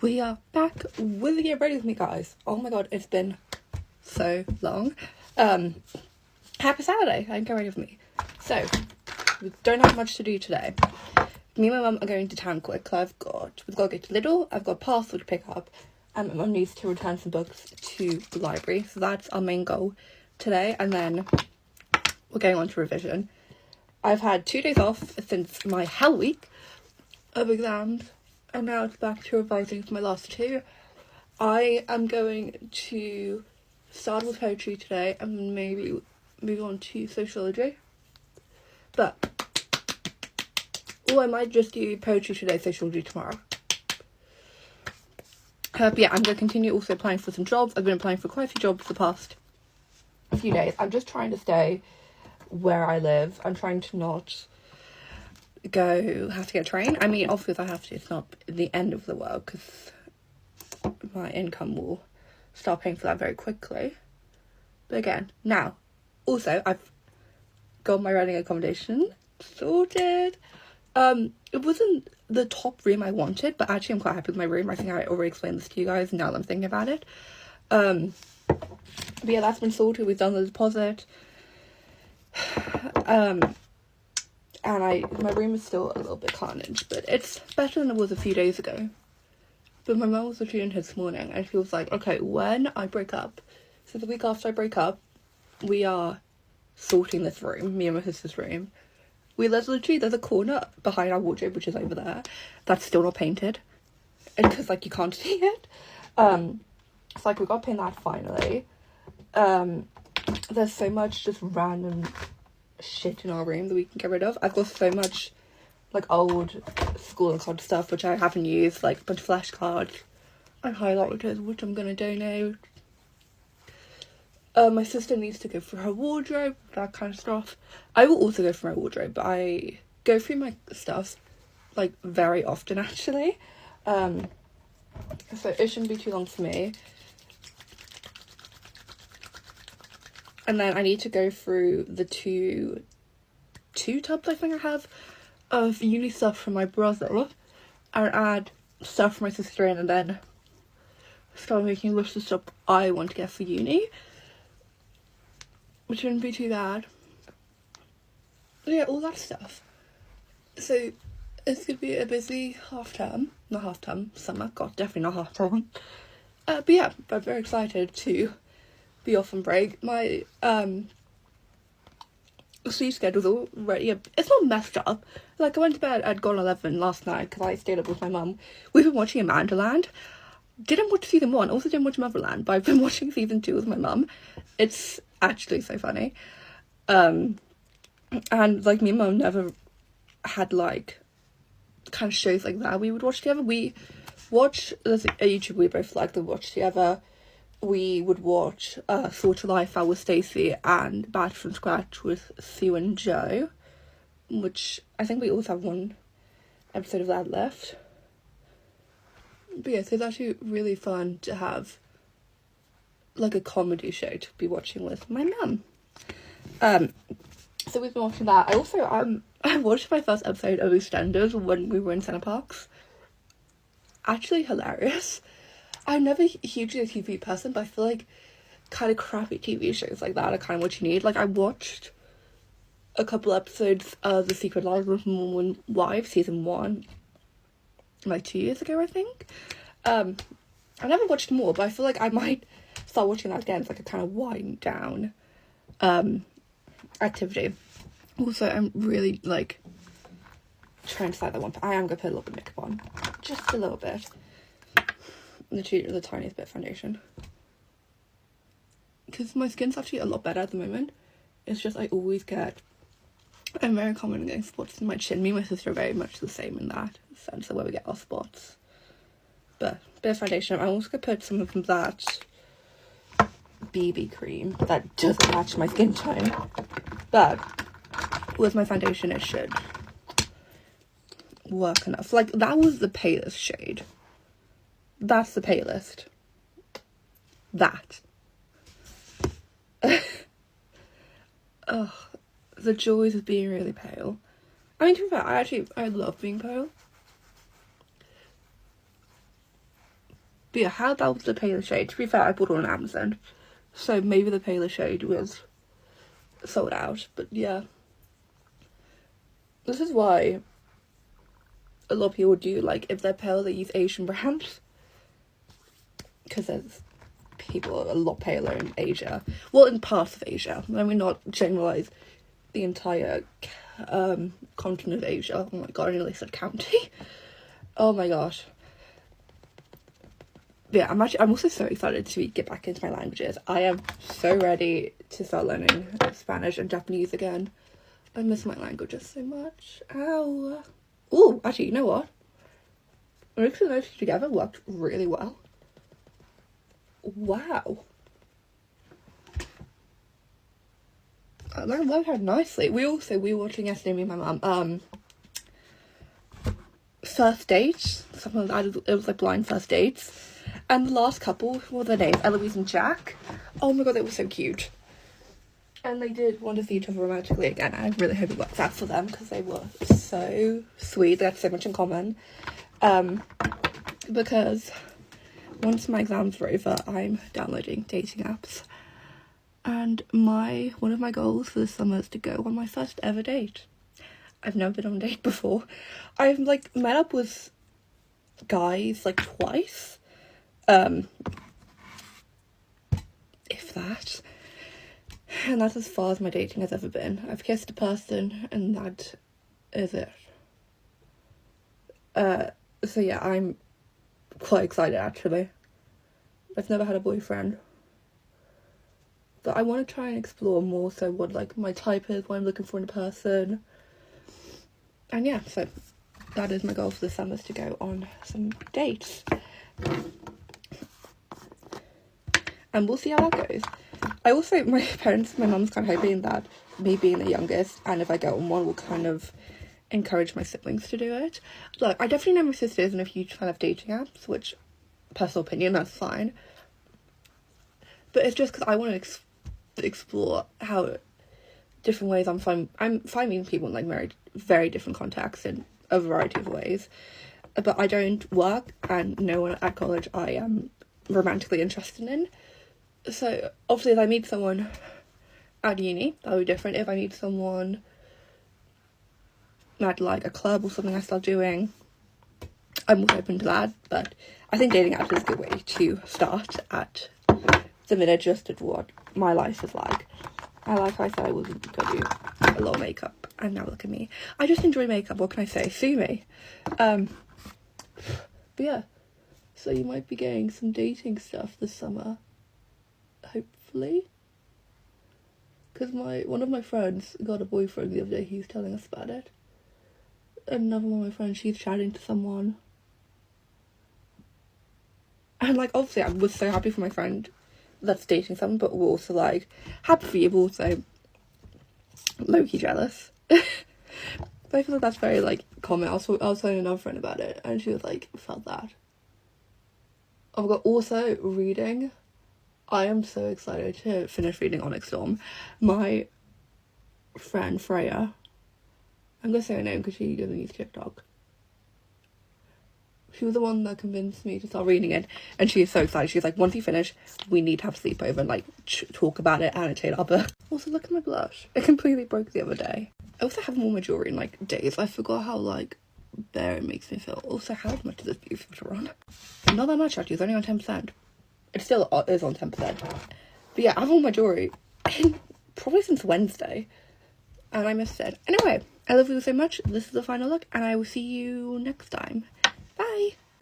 We are back with the Get Ready With Me, guys. Oh my god, it's been so long. Happy Saturday, and Get Ready With Me. So, we don't have much to do today. Me and my mum are going to town quick. We've got to go to Lidl, I've got a parcel to pick up, and my mum needs to return some books to the library. So that's our main goal today, and then we're going on to revision. I've had 2 days off since my hell week of exams, and now it's back to revising for my last 2. I am going to start with poetry today and maybe move on to sociology. But I might just do poetry today, sociology tomorrow. But yeah, I'm going to continue also applying for some jobs. I've been applying for quite a few jobs the past few days. I'm just trying to stay where I live. I'm trying to not have to get a train. I mean, obviously if I have to, it's not the end of the world, because my income will start paying for that very quickly. But again, now, also, I've got my renting accommodation sorted. It wasn't the top room I wanted, but actually I'm quite happy with my room. I think I already explained this to you guys now that I'm thinking about it. But yeah, that's been sorted. We've done the deposit. And my room is still a little bit carnage, but it's better than it was a few days ago. But my mum was literally in here this morning, and she was like, okay, when I break up, so the week after I break up, we are sorting this room, me and my sister's room. There's a corner behind our wardrobe, which is over there, that's still not painted, because, like, you can't see it. It's like, we got to paint that finally. There's so much just random shit in our room that we can get rid of. I've got so much like old school and college stuff which I haven't used, like a bunch of flashcards and highlighters which I'm gonna donate. My sister needs to go through her wardrobe, that kind of stuff. I will also go through my wardrobe, but I go through my stuff like very often actually, so it shouldn't be too long for me. And then I need to go through the two tubs I think I have of uni stuff from my brother and add stuff for my sister in, and then start making a list of stuff I want to get for uni, which shouldn't be too bad. But yeah, all that stuff. So it's gonna be a busy summer. God, definitely not half term. But yeah, I'm very excited to be off on break. My sleep schedule's already it's not messed up. Like, I went to bed at 11 last night because I stayed up with my mum. We've been watching Amandaland. Didn't watch season 1, also didn't watch Motherland, but I've been watching season 2 with my mum. It's actually so funny. And like, me and mum never had like kind of shows like that we would watch together. We watch a YouTube we both like to watch together. We would watch Sort of Life Out with Stacey and Bad from Scratch with Sue and Joe, which I think we also have one episode of that left. But yeah, so it's actually really fun to have like a comedy show to be watching with my mum. So we've been watching that. I also I watched my first episode of EastEnders when we were in Centre Parks. Actually hilarious. I'm never hugely a TV person, but I feel like kind of crappy TV shows like that are kind of what you need. Like, I watched a couple episodes of The Secret Life of Mormon Wives season 1 like 2 years ago, I think. I never watched more, but I feel like I might start watching that again. It's like a kind of wind down activity. Also, I'm really like trying to decide that one. I am gonna put a little bit of makeup on, just a little bit. The tiniest bit of foundation, because my skin's actually a lot better at the moment. It's just I'm very common in getting spots in my chin. Me and my sister are very much the same in that sense of where we get our spots. But bit of foundation. I'm also gonna put some of that BB cream that doesn't match my skin tone, but with my foundation it should work enough. Like, that was the palest shade. That's the palest. That. Ugh. The joys of being really pale. I mean, to be fair, I love being pale. But yeah, how about the paler shade? To be fair, I bought it on Amazon, so maybe the paler shade was sold out. But yeah, this is why a lot of people do, like, if they're pale, they use Asian brands, because there's people a lot paler in Asia. Well, in parts of Asia. Let me not generalize the entire continent of Asia. Oh my god, I nearly said county. Oh my gosh. Yeah, I'm also so excited to get back into my languages. I am so ready to start learning Spanish and Japanese again. I miss my languages so much. Ow. Oh, actually, you know what? Mixing those two together worked really well. Wow. That worked out nicely. We were watching yesterday, me and my mum, first dates. Something like that. It was like blind first dates. And the last couple, what were their names? Eloise and Jack. Oh my god, they were so cute. And they did want to see each other romantically again. I really hope it works out for them, because they were so sweet. They had so much in common. Because once my exams are over, I'm downloading dating apps. And one of my goals for the summer is to go on my first ever date. I've never been on a date before. I've like met up with guys like twice. If that. And that's as far as my dating has ever been. I've kissed a person and that is it. So yeah, I'm quite excited actually. I've never had a boyfriend. But I want to try and explore more so what like my type is, what I'm looking for in a person. And yeah, so that is my goal for the summer, is to go on some dates. And we'll see how that goes. My mum's kind of hoping that me being the youngest, and if I get on one, will kind of encourage my siblings to do it. Look, I definitely know my sister isn't a huge fan of dating apps, which, personal opinion, that's fine. But it's just because I want to explore how different ways I'm finding people in like very different contexts in a variety of ways. But I don't work, and no one at college I am romantically interested in. So obviously if I meet someone at uni, that'll be different. If I meet someone at like a club or something I start doing, I'm more open to that. But I think dating apps is a good way to start at the minute, just at what my life is like. And like I said, I wasn't gonna do a lot of makeup, and now look at me. I just enjoy makeup, what can I say? Sue me. But yeah, so you might be getting some dating stuff this summer, hopefully. Because one of my friends got a boyfriend the other day. He was telling us about it. Another one of my friends, she's chatting to someone. And like, obviously I was so happy for my friend that's dating someone, but we're also like happy for you, but also low-key jealous. But I feel like that's very like common. I was telling another friend about it, and she was like, felt that. Oh my god, also reading. I am so excited to finish reading Onyx Storm. My friend Freya, I'm gonna say her name because she doesn't use TikTok. She was the one that convinced me to start reading it, and she is so excited. She's like, once you finish, we need to have a sleepover and like talk about it, annotate our book. Also, look at my blush. It completely broke the other day. I also haven't worn my jewellery in like days. I forgot how like bare it makes me feel. Also, how much is this beauty filter on? Not that much actually, it's only on 10%. It still is on 10%. But yeah, I've worn my jewellery probably since Wednesday, and I missed it. Anyway, I love you so much. This is the final look, and I will see you next time.